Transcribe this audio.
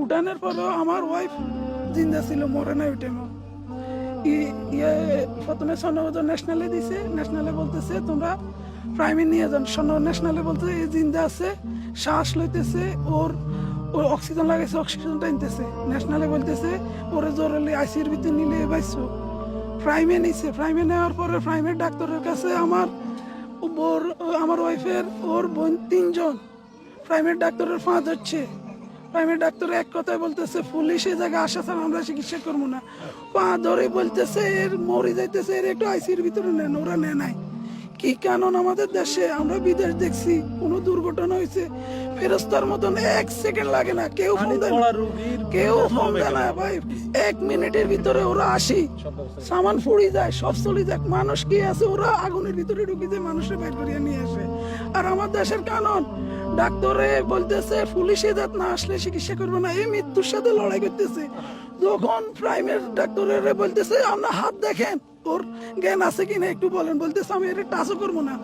উঠানোর পরেও আমার ওয়াইফ জিন্দা ছিল, মরে নাই ওই টাইমও। প্রথমে সনবদর ন্যাশনালে দিছে, ন্যাশনালে বলতেছে তোমরা প্রাইমে নিয়ে যান। ন্যাশনালে বলতেছে এই জিন্দা আছে, শ্বাস লইতেছে, ওর অক্সিজেন লাগাইছে, অক্সিজেন টানতেছে। ন্যাশনালে বলতেছে ওরে জরুরি আইসির ভিতরে নিলে বাইছো। প্রাইমে নিছে, প্রাইমে নেওয়ার পরে প্রাইমের ডাক্তারের কাছে আমার ওয়াইফের ওর বোন 3 জন প্রাইমের ডাক্তারের ফাঁদ হচ্ছে। প্রাইমের ডাক্তার এক কথায় বলতেছে পুলিশ এই জায়গায় আসা ছাড়া আমরা চিকিৎসা করবো না। পা ধরে বলতেছে এর মরে যাইতেছে, এর একটু আইসির ভিতরে নেন, ওরা নেয় নাই। কি কারণ আমাদের দেশে আমরা বিদেশ দেখছি কোনো দুর্ঘটনা হয়েছে ফেরস্তার মতন 1 সেকেন্ড লাগে না, কেউ ফোন দেয় না, কেউ ফোন দেয় না ভাই। 1 মিনিটের ভিতরে ওরা আসি, সামান ফুড়ি যায়, সব চলে যায়। মানুষ কি আছে, ওরা আগুনের ভিতরে ঢুকে যায়, মানুষের বের করিয়ে নিয়ে আসে। আর আমার দেশের কানুন ডাক্তারে বলতেছে পুলিশে যাত না আসলে চিকিৎসা করবে না, এই মৃত্যুর সাথে লড়াই করতেছে। যখন প্রাইমের ডাক্তারের বলতেছে আপনার হাত দেখেন, ওর জ্ঞান আছে কিনা একটু বলেন, বলতেছে আমি এটা টাচও করবো না।